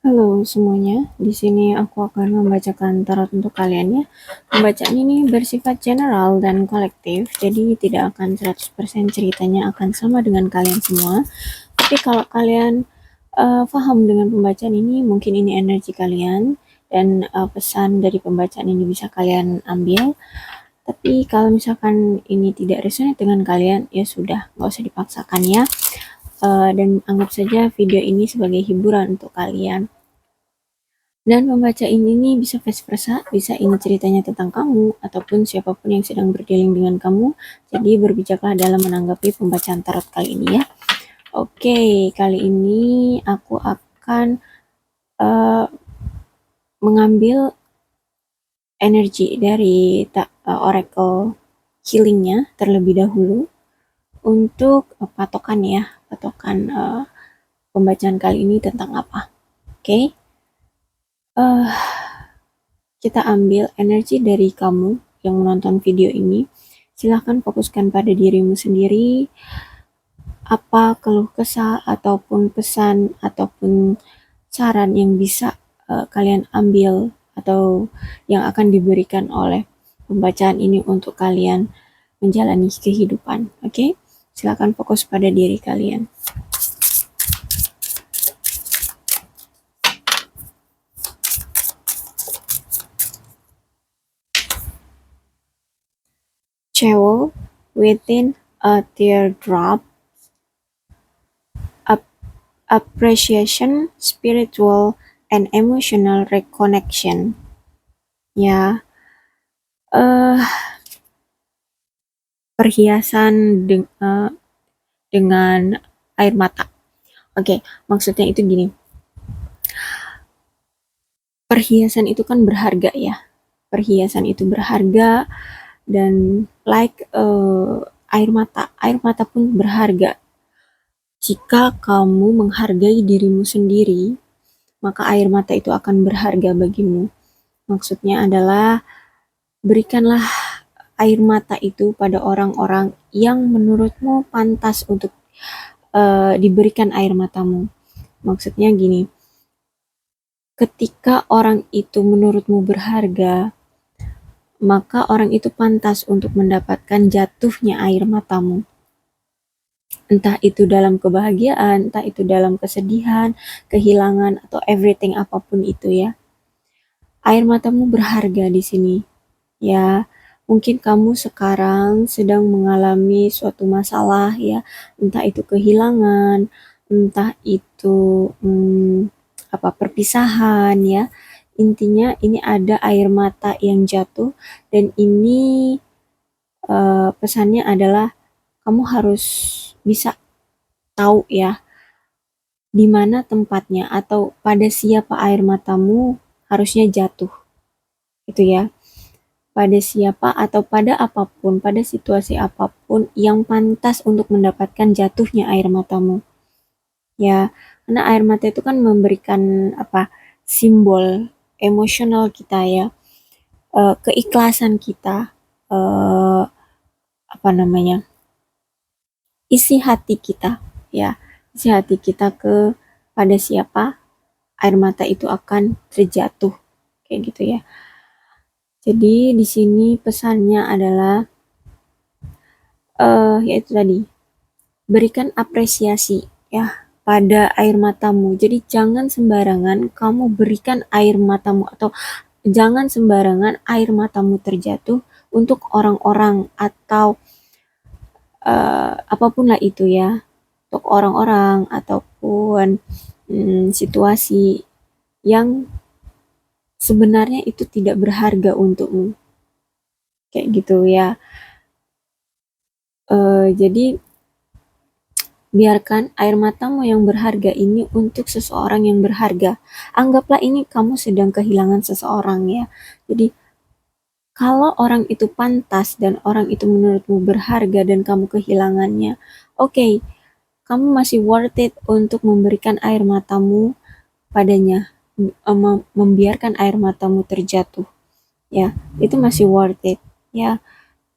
Halo semuanya, di sini aku akan membacakan tarot untuk kalian ya. Pembacaan ini bersifat general dan kolektif, jadi tidak akan 100% ceritanya akan sama dengan kalian semua. Tapi kalau kalian paham dengan pembacaan ini, mungkin ini energi kalian dan pesan dari pembacaan ini bisa kalian ambil. Tapi kalau misalkan ini tidak resonate dengan kalian, ya sudah, nggak usah dipaksakan ya. Dan anggap saja video ini sebagai hiburan untuk kalian. Dan membaca ini nih bisa vice versa, bisa ini ceritanya tentang kamu, ataupun siapapun yang sedang berdealing dengan kamu. Jadi berbijaklah dalam menanggapi pembacaan tarot kali ini ya. Oke, kali ini aku akan uh, mengambil energi dari oracle healingnya terlebih dahulu untuk patokan ya, patokan pembacaan kali ini tentang apa. Oke, kita ambil energi dari kamu yang menonton video ini. Silahkan fokuskan pada dirimu sendiri, apa keluh kesah ataupun pesan ataupun saran yang bisa kalian ambil atau yang akan diberikan oleh pembacaan ini untuk kalian menjalani kehidupan. Oke? Silahkan fokus pada diri kalian. Jewel within a teardrop, appreciation, spiritual and emotional reconnection. Ya, perhiasan dengan air mata. Oke, maksudnya itu gini. Perhiasan itu kan berharga ya. Perhiasan itu berharga dan air mata pun berharga. Jika kamu menghargai dirimu sendiri, maka air mata itu akan berharga bagimu. Maksudnya adalah berikanlah air mata itu pada orang-orang yang menurutmu pantas untuk diberikan air matamu. Maksudnya gini, ketika orang itu menurutmu berharga, maka orang itu pantas untuk mendapatkan jatuhnya air matamu. Entah itu dalam kebahagiaan, entah itu dalam kesedihan, kehilangan, atau everything apapun itu ya. Air matamu berharga di sini. Ya, mungkin kamu sekarang sedang mengalami suatu masalah ya, entah itu kehilangan, entah itu perpisahan ya. Intinya ini ada air mata yang jatuh dan ini pesannya adalah kamu harus bisa tahu ya di mana tempatnya atau pada siapa air matamu harusnya jatuh. Itu ya. Pada siapa atau pada apapun, pada situasi apapun yang pantas untuk mendapatkan jatuhnya air matamu. Ya, karena air mata itu kan memberikan simbol emosional kita ya, keikhlasan kita, eh, apa namanya, isi hati kita ya, isi hati kita pada siapa air mata itu akan terjatuh kayak gitu ya. Jadi di sini pesannya adalah yaitu tadi berikan apresiasi ya pada air matamu. Jadi jangan sembarangan kamu berikan air matamu atau jangan sembarangan air matamu terjatuh untuk orang-orang atau apapun lah itu ya, untuk orang-orang ataupun situasi yang sebenarnya itu tidak berharga untukmu. Kayak gitu ya. Jadi biarkan air matamu yang berharga ini untuk seseorang yang berharga. Anggaplah ini kamu sedang kehilangan seseorang ya. Jadi kalau orang itu pantas dan orang itu menurutmu berharga dan kamu kehilangannya, oke, kamu masih worth it untuk memberikan air matamu padanya, membiarkan air matamu terjatuh. Ya, itu masih worth it. Ya,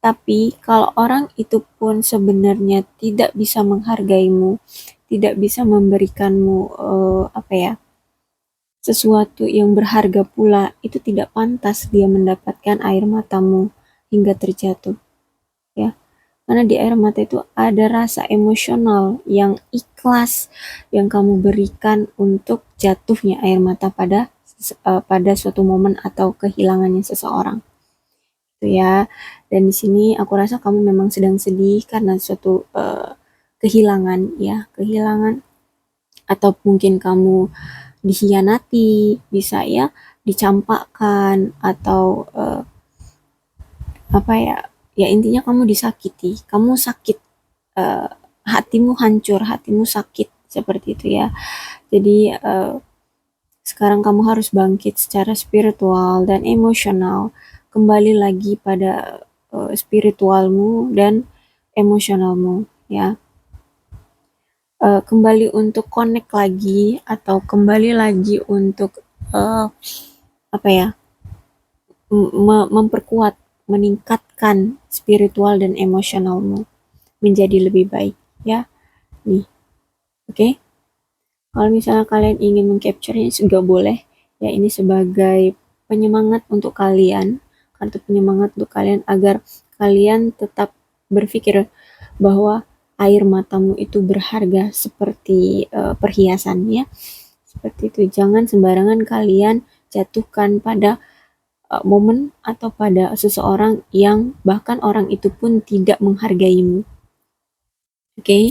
tapi kalau orang itu pun sebenarnya tidak bisa menghargaimu, tidak bisa memberikanmu sesuatu yang berharga pula, itu tidak pantas dia mendapatkan air matamu hingga terjatuh, ya. Karena di air mata itu ada rasa emosional yang ikhlas yang kamu berikan untuk jatuhnya air mata pada suatu momen atau kehilangannya seseorang. Itu ya. Dan di sini aku rasa kamu memang sedang sedih karena suatu kehilangan, ya, kehilangan, atau mungkin kamu dikhianati, bisa ya, dicampakkan, atau apa ya, ya intinya kamu disakiti, kamu sakit, eh, hatimu hancur, hatimu sakit, seperti itu ya. Jadi sekarang kamu harus bangkit secara spiritual dan emosional, kembali lagi pada spiritualmu dan emosionalmu, ya. Kembali untuk connect lagi, atau kembali lagi untuk uh, apa ya, memperkuat, meningkatkan spiritual dan emosionalmu menjadi lebih baik, ya. Nih, oke. Okay? Kalau misalnya kalian ingin mengcapture-nya juga boleh, ya, ini sebagai penyemangat untuk kalian, kartu penyemangat untuk kalian agar kalian tetap berpikir bahwa air matamu itu berharga seperti perhiasan, ya. Seperti itu. Jangan sembarangan kalian jatuhkan pada momen atau pada seseorang yang bahkan orang itu pun tidak menghargaimu. Oke, okay?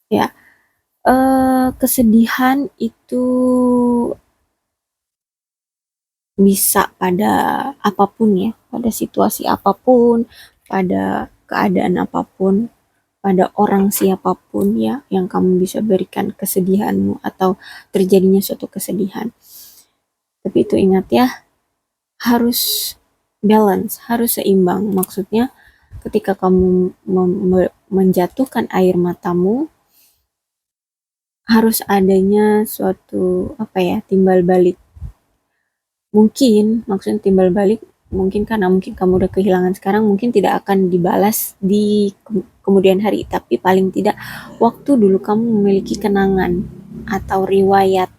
Ya. Kesedihan itu bisa pada apapun, ya, pada situasi apapun, pada keadaan apapun, pada orang siapapun, ya, yang kamu bisa berikan kesedihanmu atau terjadinya suatu kesedihan. Tapi itu ingat ya, harus balance, harus seimbang. Maksudnya ketika kamu menjatuhkan air matamu, harus adanya suatu apa ya, timbal balik. Mungkin maksudnya timbal balik, mungkin karena mungkin kamu udah kehilangan sekarang, mungkin tidak akan dibalas di kemudian hari, tapi paling tidak waktu dulu kamu memiliki kenangan atau riwayat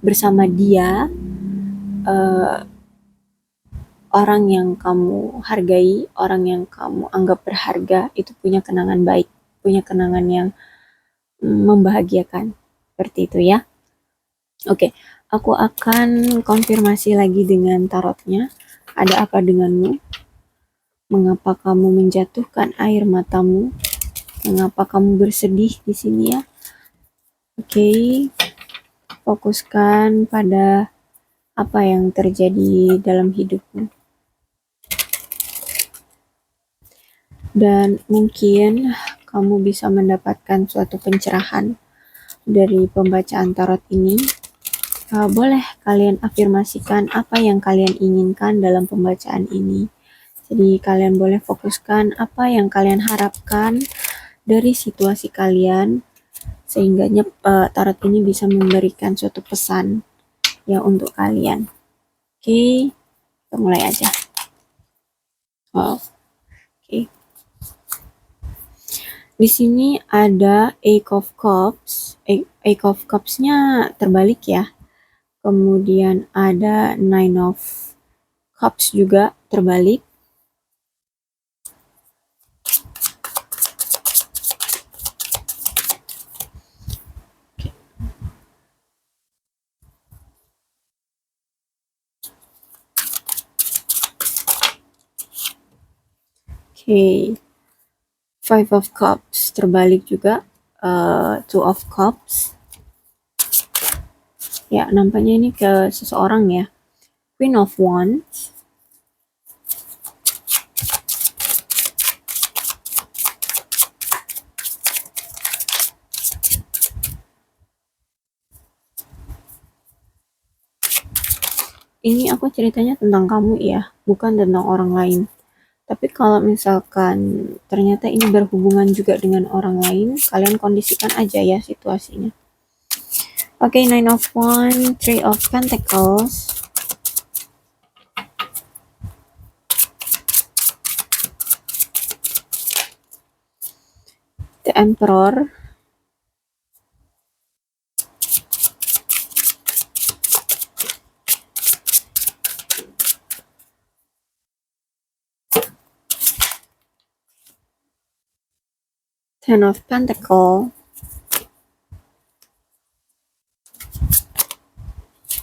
bersama dia, eh, orang yang kamu hargai, orang yang kamu anggap berharga, itu punya kenangan baik, punya kenangan yang membahagiakan, seperti itu ya. Oke, aku akan konfirmasi lagi dengan tarotnya. Ada apa denganmu? Mengapa kamu menjatuhkan air matamu? Mengapa kamu bersedih di sini ya? Oke, fokuskan pada apa yang terjadi dalam hidupmu. Dan mungkin kamu bisa mendapatkan suatu pencerahan dari pembacaan tarot ini. Boleh kalian afirmasikan apa yang kalian inginkan dalam pembacaan ini. Jadi kalian boleh fokuskan apa yang kalian harapkan dari situasi kalian, sehingga tarot ini bisa memberikan suatu pesan ya untuk kalian. Oke, kita mulai aja. Oke. Di sini ada Eight of Cups. Eight of Cups-nya terbalik ya. Kemudian ada Nine of Cups juga terbalik. Oke, Five of Cups terbalik juga. Two of Cups. Ya, nampaknya ini ke seseorang ya. Queen of Wands. Ini aku ceritanya tentang kamu ya, bukan tentang orang lain. Tapi kalau misalkan ternyata ini berhubungan juga dengan orang lain, kalian kondisikan aja ya situasinya. Oke, Nine of Wands, Three of Pentacles, The Emperor, Ten of Pentacle.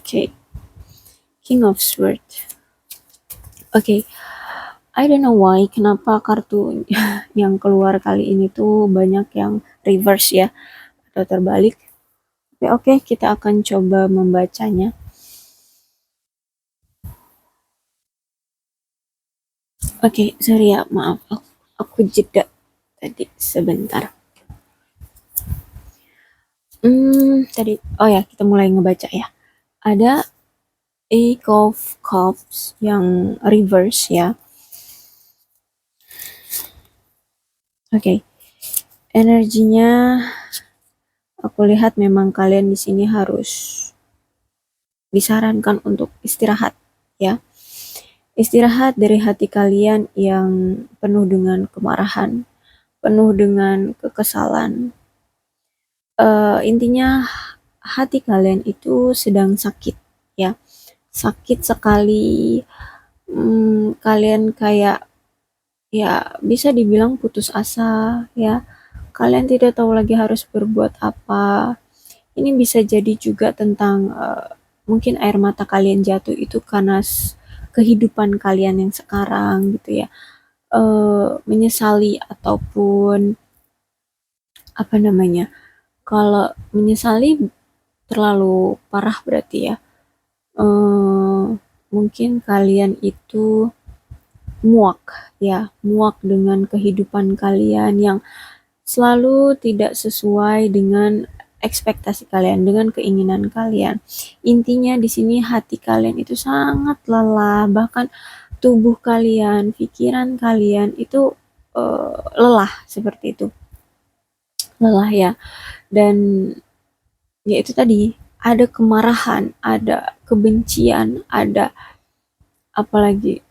Okay. King of Sword. Okay. I don't know why kenapa kartu yang keluar kali ini tuh banyak yang reverse ya atau terbalik. Tapi oke, kita akan coba membacanya. Oke, sorry ya, maaf aku jeda tadi sebentar. Tadi oh ya, kita mulai ngebaca ya. Ada Eight of Cups yang reverse ya. Oke. Energinya aku lihat memang kalian di sini harus disarankan untuk istirahat ya. Istirahat dari hati kalian yang penuh dengan kemarahan, penuh dengan kekesalan. Intinya hati kalian itu sedang sakit ya. Sakit sekali. Kalian kayak ya bisa dibilang putus asa ya. Kalian tidak tahu lagi harus berbuat apa. Ini bisa jadi juga tentang mungkin air mata kalian jatuh itu karena kehidupan kalian yang sekarang gitu ya. Menyesali ataupun apa namanya? Kalau menyesali terlalu parah berarti ya. Mungkin kalian itu muak ya, muak dengan kehidupan kalian yang selalu tidak sesuai dengan ekspektasi kalian, dengan keinginan kalian. Intinya di sini hati kalian itu sangat lelah, bahkan tubuh kalian, pikiran kalian itu lelah seperti itu. Lelah ya. Dan ya itu tadi, ada kemarahan, ada kebencian, ada apalagi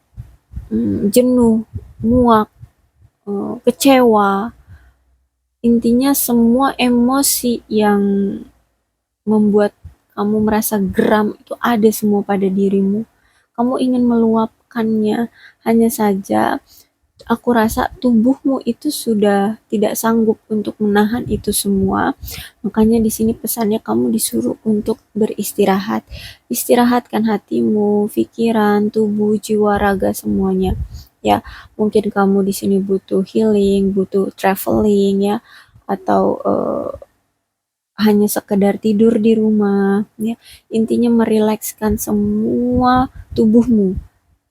jenuh, muak, kecewa. Intinya semua emosi yang membuat kamu merasa geram itu ada semua pada dirimu. Kamu ingin meluapkannya, hanya saja aku rasa tubuhmu itu sudah tidak sanggup untuk menahan itu semua. Makanya di sini pesannya kamu disuruh untuk beristirahat. Istirahatkan hatimu, pikiran, tubuh, jiwa, raga semuanya. Ya, mungkin kamu di sini butuh healing, butuh traveling ya, atau hanya sekedar tidur di rumah ya. Intinya merilekskan semua tubuhmu,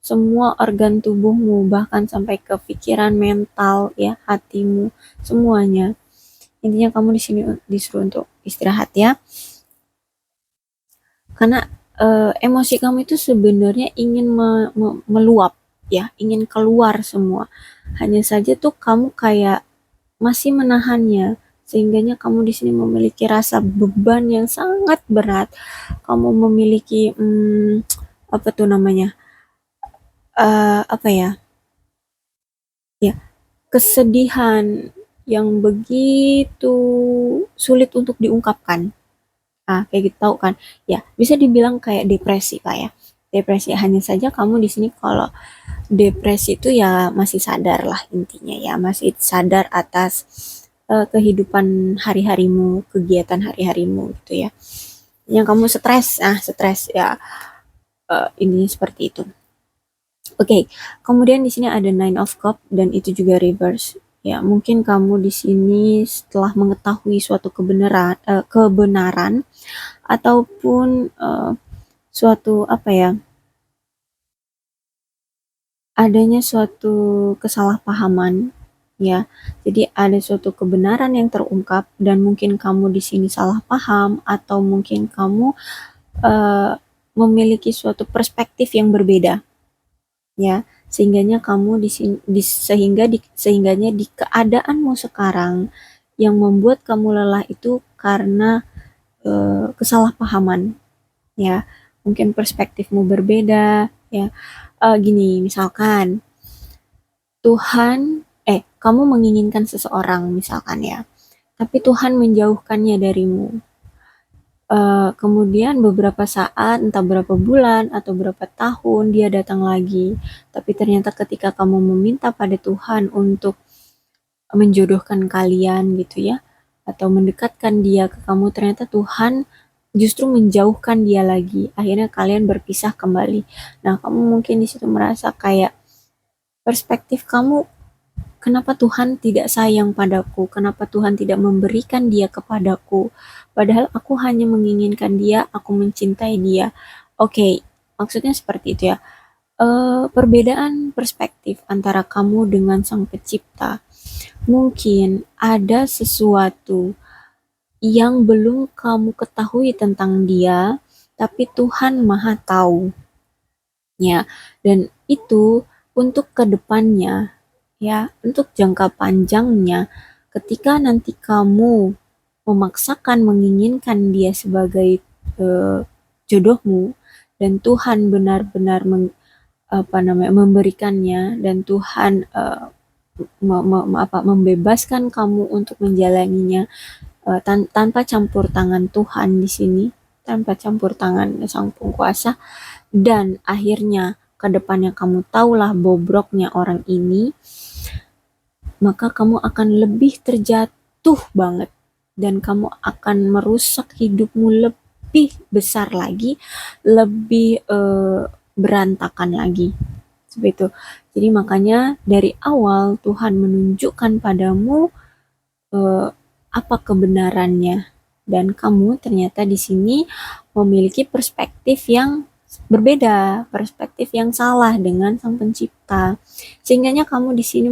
semua organ tubuhmu, bahkan sampai ke pikiran, mental ya, hatimu, semuanya. Intinya kamu di sini disuruh untuk istirahat ya. Karena emosi kamu itu sebenarnya ingin meluap ya, ingin keluar semua. Hanya saja tuh kamu kayak masih menahannya, sehingganya kamu di sini memiliki rasa beban yang sangat berat. Kamu memiliki apa tuh namanya, apa ya, ya kesedihan yang begitu sulit untuk diungkapkan. Kayak gitu tahu kan? Ya, bisa dibilang kayak depresi Kak ya. Depresi, hanya saja kamu di sini kalau depresi itu ya masih sadar lah intinya ya, masih sadar atas kehidupan hari-harimu, kegiatan hari-harimu gitu ya. Yang kamu stres ya, intinya seperti itu. Oke, kemudian di sini ada Nine of Cup dan itu juga reverse. Ya, mungkin kamu di sini setelah mengetahui suatu kebenaran ataupun suatu apa ya, adanya suatu kesalahpahaman ya. Jadi ada suatu kebenaran yang terungkap dan mungkin kamu di sini salah paham atau mungkin kamu memiliki suatu perspektif yang berbeda ya. Sehingganya kamu di sini sehingganya di keadaanmu sekarang yang membuat kamu lelah itu karena kesalahpahaman ya. Mungkin perspektifmu berbeda ya. Gini, misalkan kamu menginginkan seseorang misalkan ya, tapi Tuhan menjauhkannya darimu. Kemudian beberapa saat, entah berapa bulan atau berapa tahun dia datang lagi, tapi ternyata ketika kamu meminta pada Tuhan untuk menjodohkan kalian gitu ya, atau mendekatkan dia ke kamu, ternyata Tuhan justru menjauhkan dia lagi. Akhirnya kalian berpisah kembali. Nah, kamu mungkin di situ merasa kayak perspektif kamu, kenapa Tuhan tidak sayang padaku? Kenapa Tuhan tidak memberikan dia kepadaku? Padahal aku hanya menginginkan dia, aku mencintai dia. Oke, maksudnya seperti itu ya. Perbedaan perspektif antara kamu dengan Sang Pencipta. Mungkin ada sesuatu yang belum kamu ketahui tentang dia, tapi Tuhan Maha Tahu. Ya, dan itu untuk kedepannya, ya, untuk jangka panjangnya, ketika nanti kamu memaksakan menginginkan dia sebagai eh, jodohmu, dan Tuhan benar-benar memberikannya, dan Tuhan membebaskan kamu untuk menjalaninya tanpa campur tangan Tuhan di sini, tanpa campur tangan Sang Penguasa, dan akhirnya ke depannya kamu tahulah bobroknya orang ini, maka kamu akan lebih terjatuh banget, dan kamu akan merusak hidupmu lebih besar lagi, lebih berantakan lagi. Seperti itu. Jadi makanya dari awal Tuhan menunjukkan padamu eh, apa kebenarannya, dan kamu ternyata di sini memiliki perspektif yang berbeda, perspektif yang salah dengan Sang Pencipta. Sehingganya kamu di sini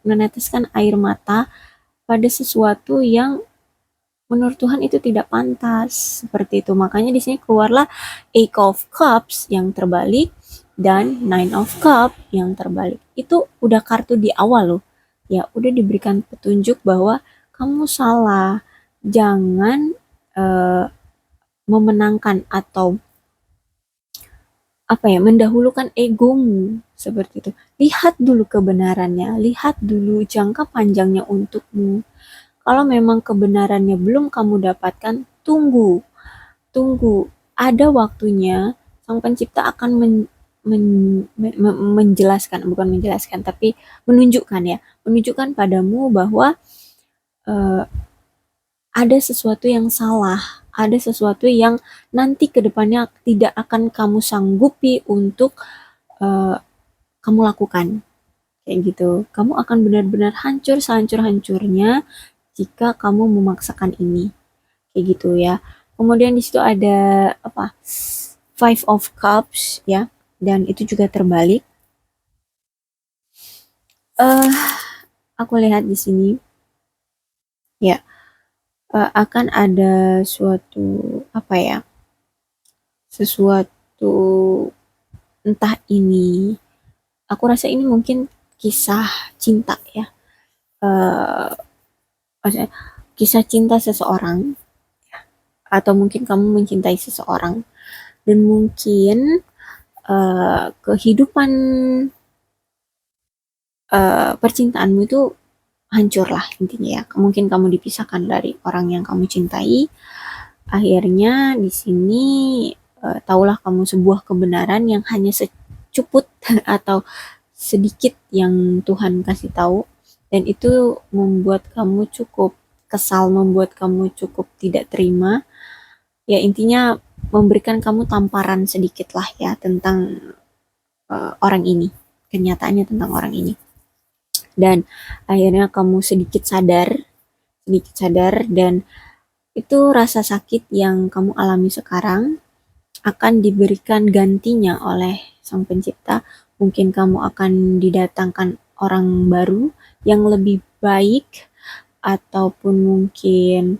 meneteskan air mata pada sesuatu yang menurut Tuhan itu tidak pantas, seperti itu. Makanya di sini keluarlah Eight of Cups yang terbalik dan Nine of Cups yang terbalik. Itu udah kartu di awal loh. Ya, udah diberikan petunjuk bahwa kamu salah. Jangan eh, memenangkan atau mendahulukan egomu seperti itu. Lihat dulu kebenarannya, lihat dulu jangka panjangnya untukmu. Kalau memang kebenarannya belum kamu dapatkan, tunggu, tunggu. Ada waktunya Sang Pencipta akan menjelaskan, bukan menjelaskan, tapi menunjukkan ya, menunjukkan padamu bahwa eh, ada sesuatu yang salah, ada sesuatu yang nanti kedepannya tidak akan kamu sanggupi untuk eh, kamu lakukan. Kayak gitu. Kamu akan benar-benar hancur sehancur-hancurnya jika kamu memaksakan ini. Kayak gitu ya. Kemudian di situ ada apa? Five of Cups ya, dan itu juga terbalik. Eh, aku lihat di sini ya, akan ada suatu apa ya? Sesuatu, entah ini, aku rasa ini mungkin kisah cinta ya. Eh, maksudnya kisah cinta seseorang, atau mungkin kamu mencintai seseorang, dan mungkin kehidupan percintaanmu itu hancur lah intinya ya. Mungkin kamu dipisahkan dari orang yang kamu cintai. Akhirnya di sini tahulah kamu sebuah kebenaran yang hanya secuput atau sedikit yang Tuhan kasih tahu, dan itu membuat kamu cukup kesal, membuat kamu cukup tidak terima. Ya intinya memberikan kamu tamparan sedikit lah ya tentang orang ini, kenyataannya tentang orang ini. Dan akhirnya kamu sedikit sadar, dan itu rasa sakit yang kamu alami sekarang akan diberikan gantinya oleh Sang Pencipta. Mungkin kamu akan didatangkan orang baru yang lebih baik, ataupun mungkin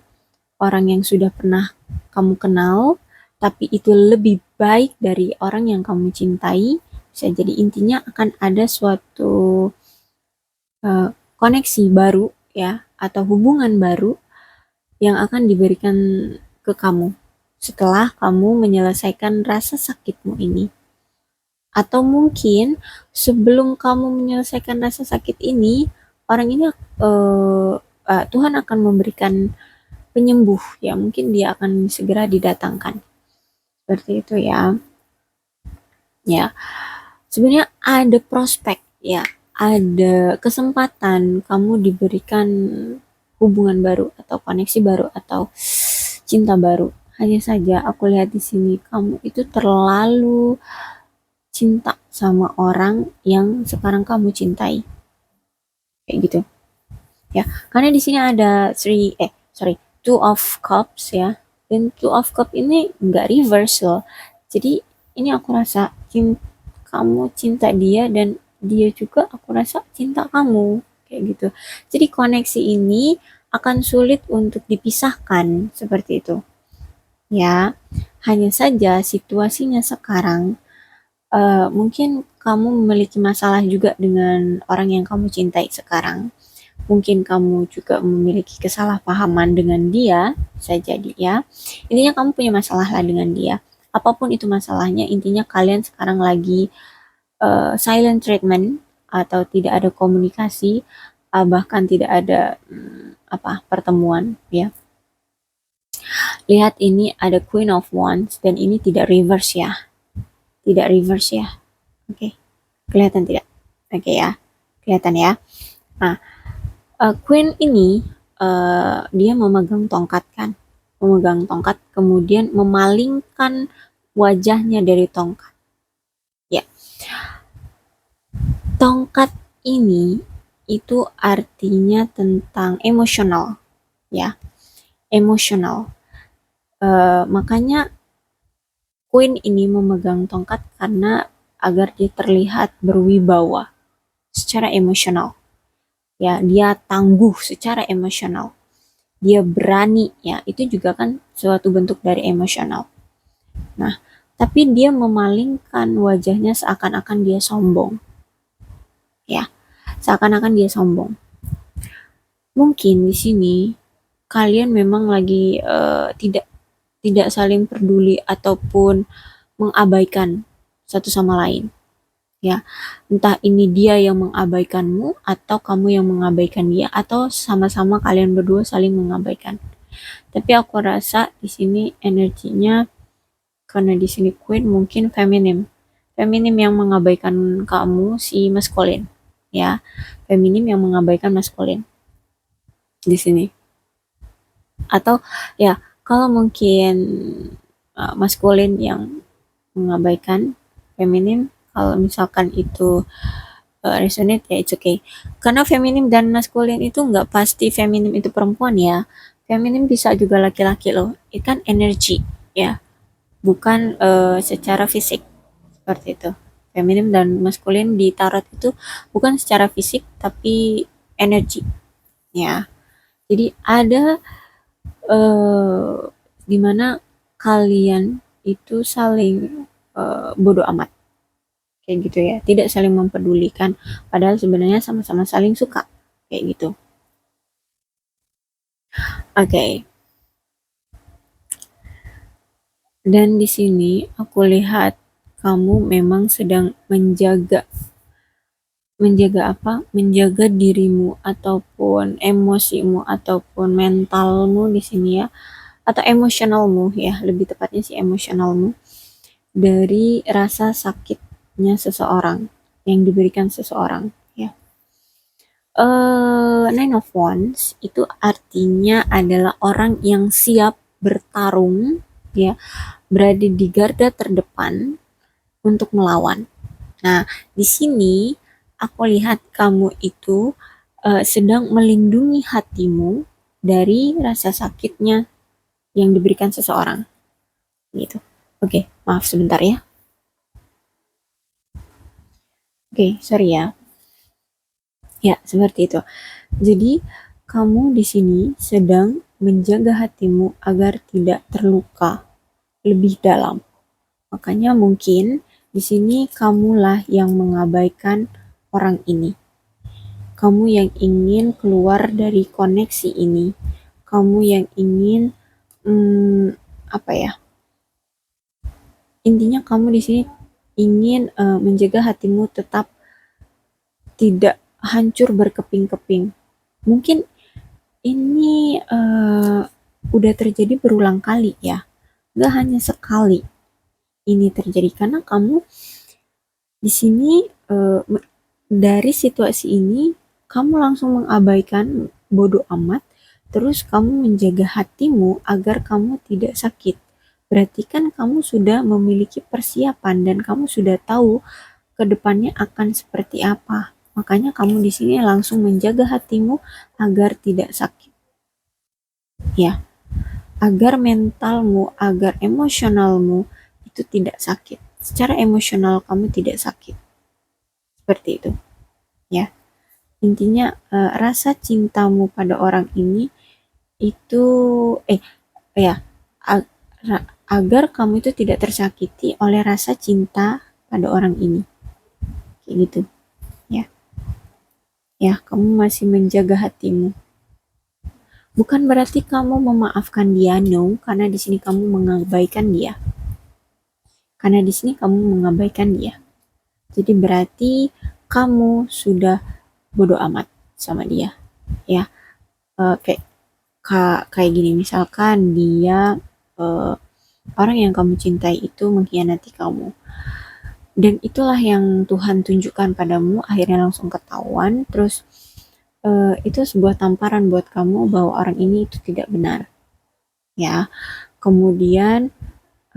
orang yang sudah pernah kamu kenal, tapi itu lebih baik dari orang yang kamu cintai. Bisa jadi intinya akan ada suatu koneksi baru ya, atau hubungan baru yang akan diberikan ke kamu setelah kamu menyelesaikan rasa sakitmu ini. Atau mungkin sebelum kamu menyelesaikan rasa sakit ini, orang ini Tuhan akan memberikan penyembuh ya, mungkin dia akan segera didatangkan. Seperti itu ya. Ya, sebenarnya ada prospek ya, ada kesempatan kamu diberikan hubungan baru atau koneksi baru atau cinta baru. Hanya saja aku lihat di sini kamu itu terlalu cinta sama orang yang sekarang kamu cintai. Kayak gitu. Ya, karena di sini ada two of cups ya. Dan two of cup ini nggak reverse loh. Jadi ini aku rasa kamu cinta dia dan dia juga aku rasa cinta kamu kayak gitu. Jadi koneksi ini akan sulit untuk dipisahkan seperti itu. Ya, hanya saja situasinya sekarang mungkin kamu memiliki masalah juga dengan orang yang kamu cintai sekarang. Mungkin kamu juga memiliki kesalahpahaman dengan dia, bisa jadi ya. Intinya kamu punya masalah lah dengan dia. Apapun itu masalahnya, intinya kalian sekarang lagi silent treatment atau tidak ada komunikasi, bahkan tidak ada pertemuan ya. Lihat ini ada Queen of Wands dan ini tidak reverse ya. Tidak reverse ya. Oke. Kelihatan tidak? Oke ya. Kelihatan ya. Nah, Queen ini dia memegang tongkat kan. Memegang tongkat kemudian memalingkan wajahnya dari tongkat. Ya. Tongkat ini itu artinya tentang emosional ya. Emosional. Makanya Queen ini memegang tongkat karena agar dia terlihat berwibawa secara emosional. Ya, dia tangguh secara emosional. Dia berani ya, itu juga kan suatu bentuk dari emosional. Nah, tapi dia memalingkan wajahnya seakan-akan dia sombong. Ya, seakan-akan dia sombong. Mungkin di sini kalian memang lagi tidak saling peduli ataupun mengabaikan satu sama lain. Ya, entah ini dia yang mengabaikanmu atau kamu yang mengabaikan dia atau sama-sama kalian berdua saling mengabaikan. Tapi aku rasa di sini energinya karena di sini Queen mungkin feminim. Feminim yang mengabaikan kamu si maskulin. Ya, feminim yang mengabaikan maskulin di sini. Atau ya, kalau mungkin maskulin yang mengabaikan feminim, kalau misalkan itu resonate ya it's okay. Karena feminim dan maskulin itu nggak pasti feminim itu perempuan ya. Feminim bisa juga laki-laki loh. Itu kan energi ya, bukan secara fisik seperti itu. Feminim dan maskulin di tarot itu bukan secara fisik tapi energi ya. Jadi ada dimana kalian itu saling bodoh amat kayak gitu ya, tidak saling mempedulikan padahal sebenarnya sama-sama saling suka kayak gitu. Oke. Dan di sini aku lihat kamu memang sedang menjaga dirimu ataupun emosimu ataupun mentalmu di sini ya, atau emosionalmu ya, lebih tepatnya sih emosionalmu dari rasa sakitnya seseorang yang diberikan seseorang ya. Nine of Wands itu artinya adalah orang yang siap bertarung ya, berada di garda terdepan untuk melawan. Nah, di sini aku lihat kamu itu sedang melindungi hatimu dari rasa sakitnya yang diberikan seseorang gitu. Oke, maaf sebentar ya. Oke, sorry ya. Ya, seperti itu. Jadi, kamu di sini sedang menjaga hatimu agar tidak terluka lebih dalam. Makanya mungkin di sini kamulah yang mengabaikan orang ini. Kamu yang ingin keluar dari koneksi ini. Kamu yang ingin intinya kamu di sini ingin menjaga hatimu tetap tidak hancur berkeping-keping. Mungkin ini udah terjadi berulang kali ya, gak hanya sekali ini terjadi karena kamu di sini dari situasi ini kamu langsung mengabaikan bodoh amat, terus kamu menjaga hatimu agar kamu tidak sakit. Berarti kan kamu sudah memiliki persiapan dan kamu sudah tahu ke depannya akan seperti apa. Makanya kamu di sini langsung menjaga hatimu agar tidak sakit. Ya, agar mentalmu, agar emosionalmu itu tidak sakit. Secara emosional kamu tidak sakit. Seperti itu. Ya. Intinya rasa cintamu pada orang ini itu ya ag- agar kamu itu tidak tersakiti oleh rasa cinta pada orang ini. Kayak gitu. Ya. Ya, kamu masih menjaga hatimu. Bukan berarti kamu memaafkan dia, no, karena di sini kamu mengabaikan dia. Karena di sini kamu mengabaikan dia. Jadi berarti kamu sudah bodoh amat sama dia. Ya, kayak kayak gini, misalkan dia uh, orang yang kamu cintai itu mengkhianati kamu, dan itulah yang Tuhan tunjukkan padamu, akhirnya langsung ketahuan, terus itu sebuah tamparan buat kamu bahwa orang ini itu tidak benar, ya. Kemudian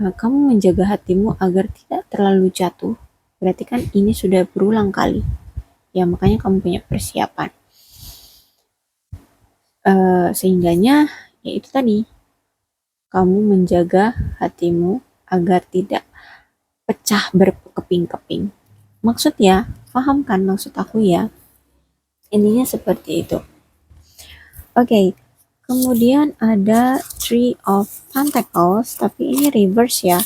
kamu menjaga hatimu agar tidak terlalu jatuh, berarti kan ini sudah berulang kali, ya, makanya kamu punya persiapan, sehingganya ya itu tadi, kamu menjaga hatimu agar tidak pecah berkeping-keping. Maksud ya, paham kan maksud aku ya? Intinya seperti itu. Oke, kemudian ada Three of Pentacles, tapi ini reverse ya,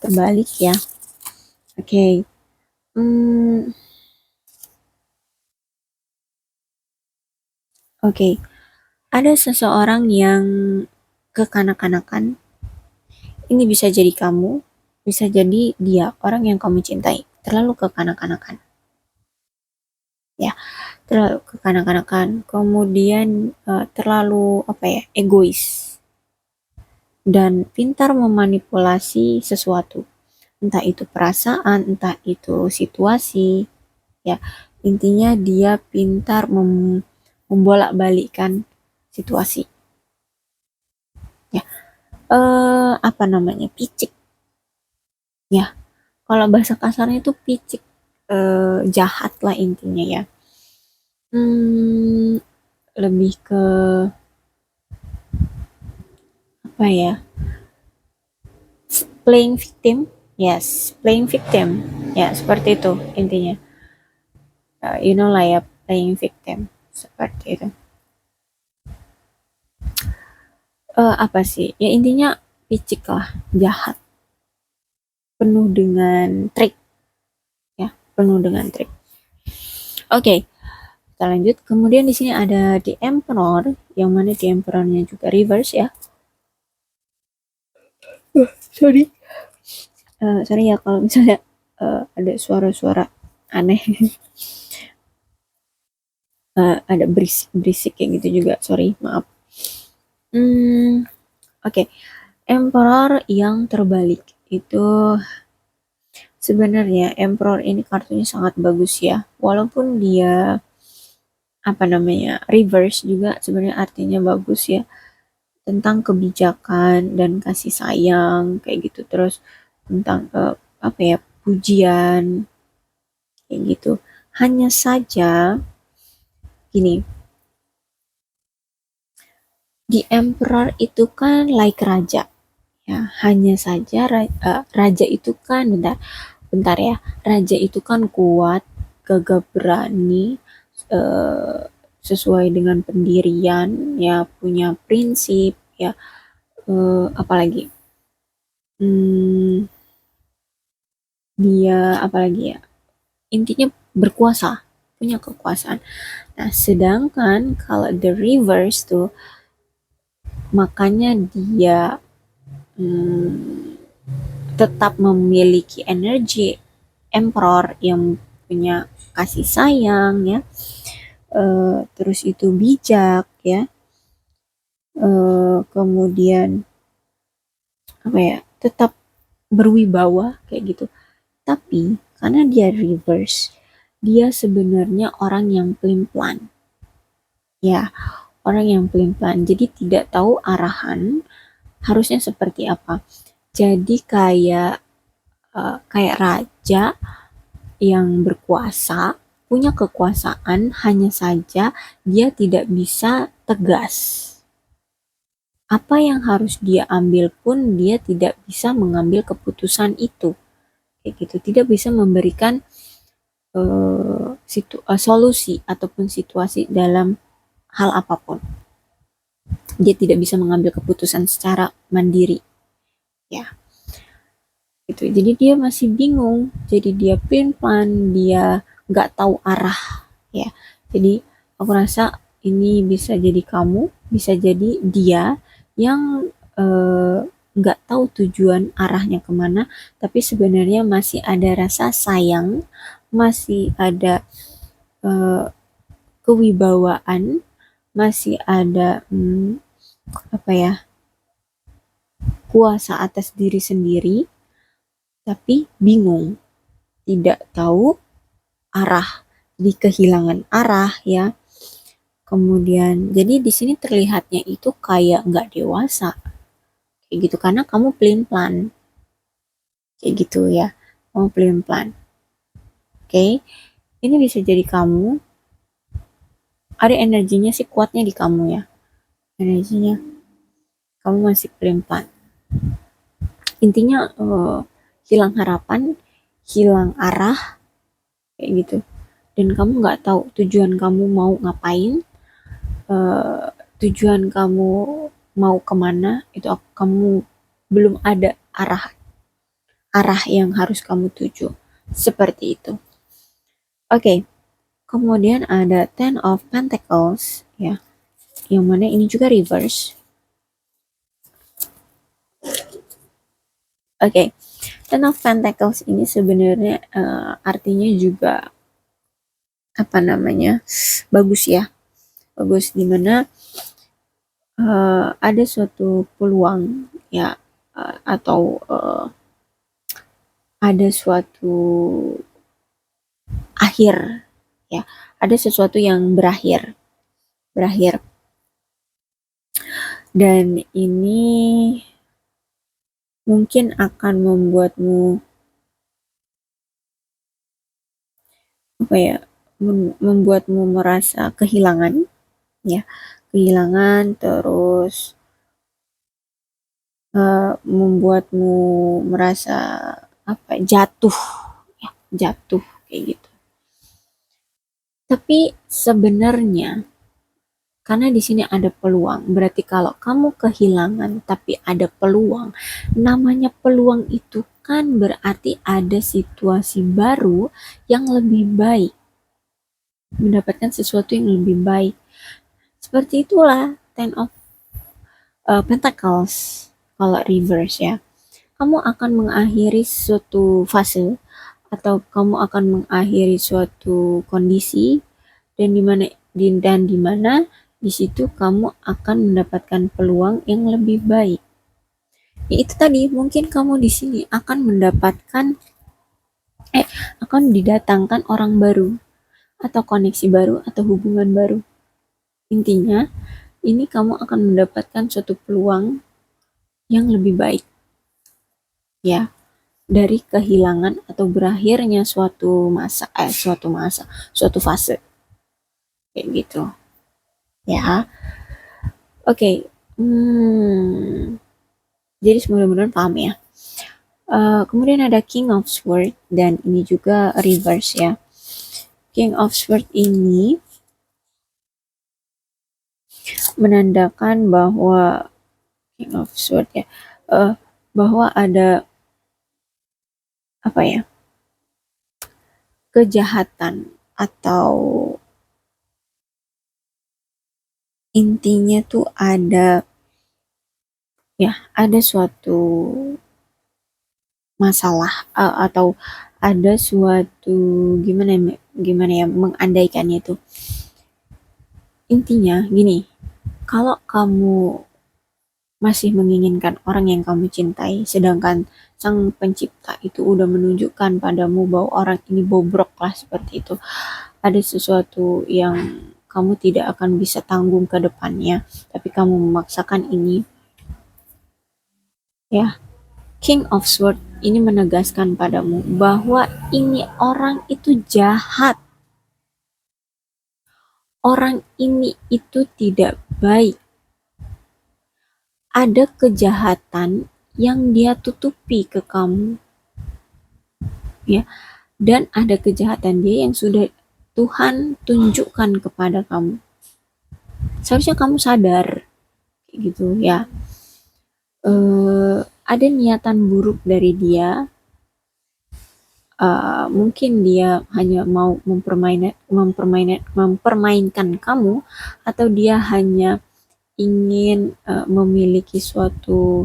terbalik ya. Oke, oke. Ada seseorang yang kekanak-kanakan. Ini bisa jadi kamu, bisa jadi dia, orang yang kamu cintai, terlalu kekanak-kanakan. Ya, terlalu kekanak-kanakan, kemudian terlalu apa ya, egois dan pintar memanipulasi sesuatu, entah itu perasaan, entah itu situasi, ya, intinya dia pintar membolak-balikkan situasi, ya. Apa namanya, picik, ya, kalau bahasa kasarnya itu picik, jahat lah intinya ya. hmm, Lebih ke apa ya, playing victim, yes, playing victim, ya, seperti itu intinya. You know lah ya, playing victim, seperti itu. Apa sih ya, intinya picik lah, jahat, penuh dengan trik, ya, penuh dengan trik. Oke, kita lanjut. Kemudian di sini ada The Emperor, yang mana The Emperornya juga reverse ya. Sorry. Sorry ya kalau misalnya ada suara-suara aneh. Ada berisik-berisik kayak gitu juga, sorry, maaf. Oke. Emperor yang terbalik itu sebenarnya, Emperor ini kartunya sangat bagus ya, walaupun dia apa namanya reverse, juga sebenarnya artinya bagus ya, tentang kebijakan dan kasih sayang kayak gitu, terus tentang apa ya, pujian kayak gitu. Hanya saja gini, di Emperor itu kan like raja, ya, hanya saja raja itu kan, bentar ya, raja itu kan kuat, gagah berani, eh, sesuai dengan pendirian, ya, punya prinsip ya, apalagi, hmm, dia apalagi ya, intinya berkuasa, punya kekuasaan. Nah, sedangkan kalau the reverse tuh, makanya dia hmm, tetap memiliki energi emperor yang punya kasih sayang ya, terus itu bijak ya, kemudian apa ya, tetap berwibawa kayak gitu. Tapi karena dia reverse, dia sebenarnya orang yang pelin-pelan. Ya, orang yang pelin-pelan. Jadi tidak tahu arahan harusnya seperti apa. Jadi kayak raja yang berkuasa, punya kekuasaan, hanya saja dia tidak bisa tegas. Apa yang harus dia ambil pun dia tidak bisa mengambil keputusan itu. Kayak gitu, tidak bisa memberikan solusi ataupun situasi dalam hal apapun. Dia tidak bisa mengambil keputusan secara mandiri. Ya, gitu. Jadi dia masih bingung. Jadi dia plan, dia nggak tahu arah. Ya, jadi aku rasa ini bisa jadi kamu, bisa jadi dia yang nggak tahu tujuan arahnya kemana, tapi sebenarnya masih ada rasa sayang, masih ada eh, kewibawaan, masih ada apa ya, kuasa atas diri sendiri, tapi bingung, tidak tahu arah, jadi kehilangan arah ya. Kemudian jadi di sini terlihatnya itu kayak nggak dewasa, kayak gitu, karena kamu pelin plan, kayak gitu ya, kamu pelin plan. Oke, ini bisa jadi kamu ada energinya sih, kuatnya di kamu ya, energinya kamu masih pelin plan. Intinya hilang harapan, hilang arah, kayak gitu, dan kamu nggak tahu tujuan kamu mau ngapain, eh, tujuan kamu mau kemana, itu kamu belum ada arah arah yang harus kamu tuju, seperti itu. Oke, kemudian ada Ten of Pentacles ya, yang mana ini juga reverse. Oke, Ten of Pentacles ini sebenarnya artinya juga apa namanya, bagus ya, bagus, dimana ada suatu peluang ya, atau ada suatu akhir ya, ada sesuatu yang berakhir, dan ini mungkin akan membuatmu apa ya, membuatmu merasa kehilangan ya, kehilangan, terus membuatmu merasa apa, jatuh ya, jatuh kayak gitu. Tapi sebenarnya karena di sini ada peluang, berarti kalau kamu kehilangan tapi ada peluang, namanya peluang itu kan berarti ada situasi baru yang lebih baik, mendapatkan sesuatu yang lebih baik. Seperti itulah Ten of Pentacles kalau reverse ya. Kamu akan mengakhiri suatu fase atau kamu akan mengakhiri suatu kondisi, dan di mana di situ kamu akan mendapatkan peluang yang lebih baik. Itu tadi, mungkin kamu di sini akan mendapatkan akan didatangkan orang baru atau koneksi baru atau hubungan baru. Intinya ini kamu akan mendapatkan suatu peluang yang lebih baik ya, dari kehilangan atau berakhirnya suatu fase kayak gitu ya. Oke, jadi mudah-mudahan paham ya. Kemudian ada King of Swords, dan ini juga reverse ya. King of Swords ini menandakan bahwa King of Swords ya, bahwa ada apa ya, kejahatan, atau intinya tuh ada ya, ada suatu masalah, atau ada suatu gimana ya mengandaikannya itu. Intinya gini, kalau kamu masih menginginkan orang yang kamu cintai, sedangkan sang pencipta itu udah menunjukkan padamu bahwa orang ini bobrok lah seperti itu. Ada sesuatu yang kamu tidak akan bisa tanggung ke depannya, tapi kamu memaksakan ini, ya. King of Sword ini menegaskan padamu bahwa ini orang itu jahat. Orang ini itu tidak baik. Ada kejahatan yang dia tutupi ke kamu, ya. Dan ada kejahatan dia yang sudah Tuhan tunjukkan kepada kamu. Seharusnya kamu sadar, kayak gitu ya. Ada niatan buruk dari dia. Mungkin dia hanya mau mempermainkan kamu, atau dia hanya ingin memiliki suatu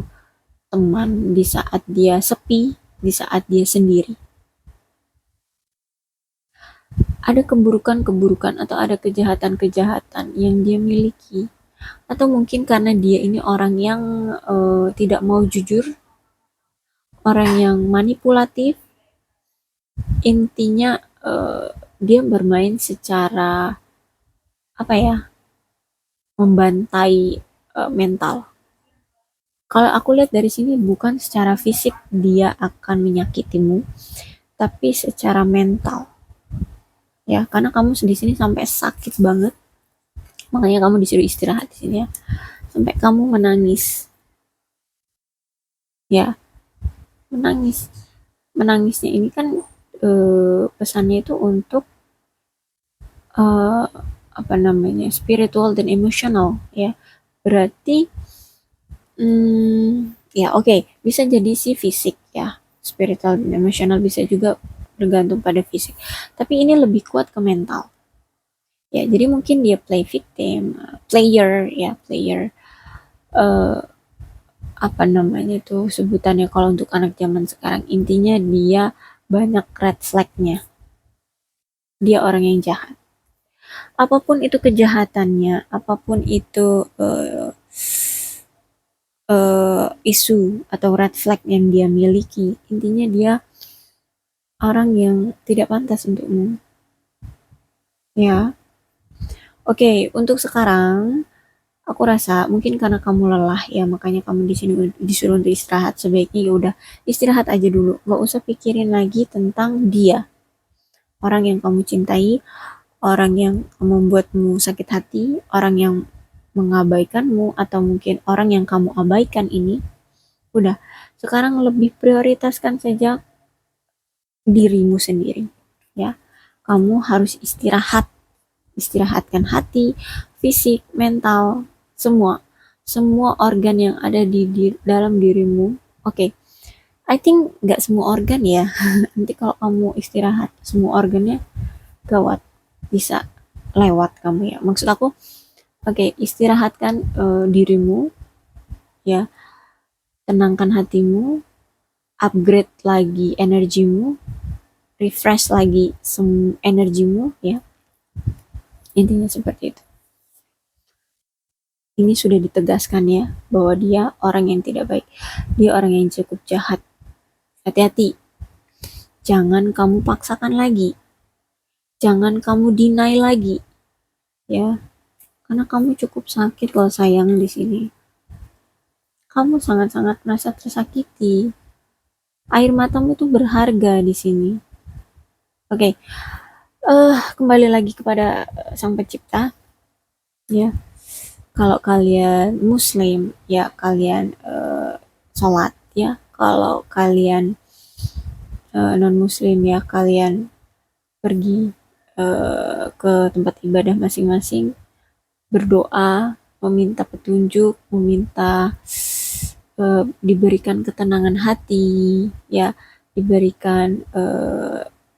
teman di saat dia sepi, di saat dia sendiri. Ada keburukan-keburukan atau ada kejahatan-kejahatan yang dia miliki, atau mungkin karena dia ini orang yang tidak mau jujur, orang yang manipulatif. Intinya dia bermain secara apa ya, membantai mental. Kalau aku lihat dari sini, bukan secara fisik dia akan menyakitimu, tapi secara mental, ya. Karena kamu di sini sampai sakit banget, makanya kamu disuruh istirahat di sini, ya. Sampai kamu menangis, ya, menangis. Menangisnya ini kan pesannya itu untuk apa namanya, spiritual dan emosional, ya. Berarti ya oke, bisa jadi sih fisik, ya. Spiritual dan emosional bisa juga bergantung pada fisik. Tapi ini lebih kuat ke mental. Ya, jadi mungkin dia play victim, player, ya, player. Apa namanya tuh sebutannya kalau untuk anak zaman sekarang, intinya dia banyak red flag-nya. Dia orang yang jahat. Apapun itu kejahatannya, apapun itu isu atau red flag yang dia miliki, intinya dia orang yang tidak pantas untukmu, ya. Oke, untuk sekarang aku rasa mungkin karena kamu lelah, ya, makanya kamu di sini disuruh untuk istirahat. Sebaiknya ya udah istirahat aja dulu, nggak usah pikirin lagi tentang dia, orang yang kamu cintai, orang yang membuatmu sakit hati, orang yang mengabaikanmu, atau mungkin orang yang kamu abaikan ini. Udah, sekarang lebih prioritaskan saja dirimu sendiri, ya. Kamu harus istirahat, istirahatkan hati, fisik, mental, semua semua organ yang ada di dalam dirimu. Oke, I think nggak semua organ, ya. Nanti kalau kamu istirahat semua organnya, gawat, bisa lewat kamu, ya. Maksud aku, oke, istirahatkan dirimu, ya. Tenangkan hatimu, upgrade lagi energimu, refresh lagi energimu, ya. Intinya seperti itu. Ini sudah ditegaskan, ya, bahwa dia orang yang tidak baik, dia orang yang cukup jahat. Hati-hati, jangan kamu paksakan lagi, jangan kamu deny lagi, ya, karena kamu cukup sakit loh sayang di sini. Kamu sangat-sangat merasa tersakiti. Air matamu tuh berharga di sini. Oke, kembali lagi kepada sang pencipta, ya. Kalau kalian muslim, ya kalian sholat, ya. Kalau kalian non muslim, ya kalian pergi ke tempat ibadah masing-masing, berdoa, meminta petunjuk, meminta diberikan ketenangan hati, ya, diberikan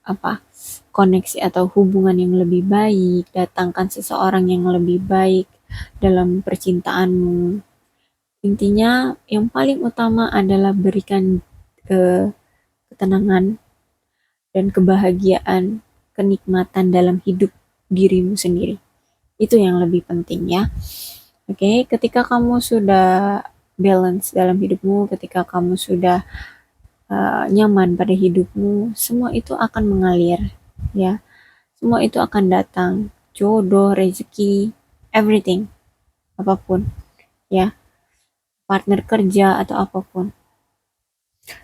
apa, koneksi atau hubungan yang lebih baik, datangkan seseorang yang lebih baik dalam percintaanmu. Intinya yang paling utama adalah berikan ketenangan dan kebahagiaan, kenikmatan dalam hidup dirimu sendiri. Itu yang lebih penting, ya. Oke, ketika kamu sudah balance dalam hidupmu, ketika kamu sudah nyaman pada hidupmu, semua itu akan mengalir, ya. Semua itu akan datang, jodoh, rezeki, everything, apapun, ya, partner kerja atau apapun.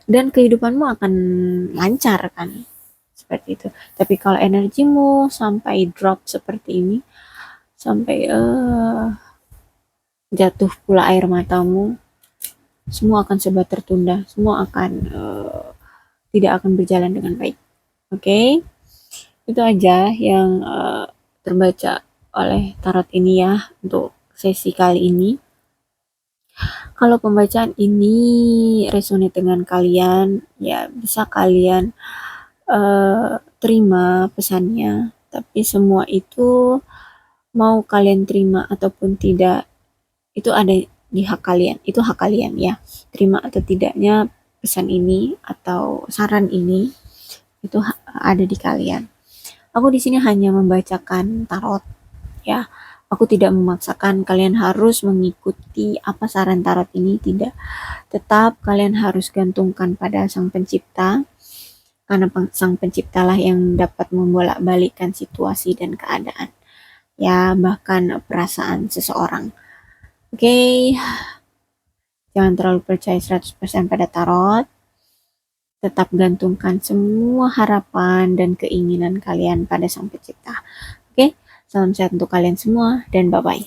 Dan kehidupanmu akan lancar kan, seperti itu. Tapi kalau energimu sampai drop seperti ini, sampai jatuh pula air matamu, semua akan serba tertunda, semua akan tidak akan berjalan dengan baik. Oke, itu aja yang terbaca oleh tarot ini ya untuk sesi kali ini. Kalau pembacaan ini resonate dengan kalian, ya bisa kalian terima pesannya. Tapi semua itu mau kalian terima ataupun tidak, itu ada di hak kalian. Itu hak kalian ya. Terima atau tidaknya pesan ini atau saran ini itu ada di kalian. Aku di sini hanya membacakan tarot ya. Aku tidak memaksakan kalian harus mengikuti apa saran tarot ini, tidak. Tetap kalian harus gantungkan pada Sang Pencipta, karena Sang Penciptalah yang dapat membolak-balikkan situasi dan keadaan. Ya, bahkan perasaan seseorang. Oke, jangan terlalu percaya 100% pada tarot. Tetap gantungkan semua harapan dan keinginan kalian pada Sang Pencipta. Oke, salam sehat untuk kalian semua dan bye-bye.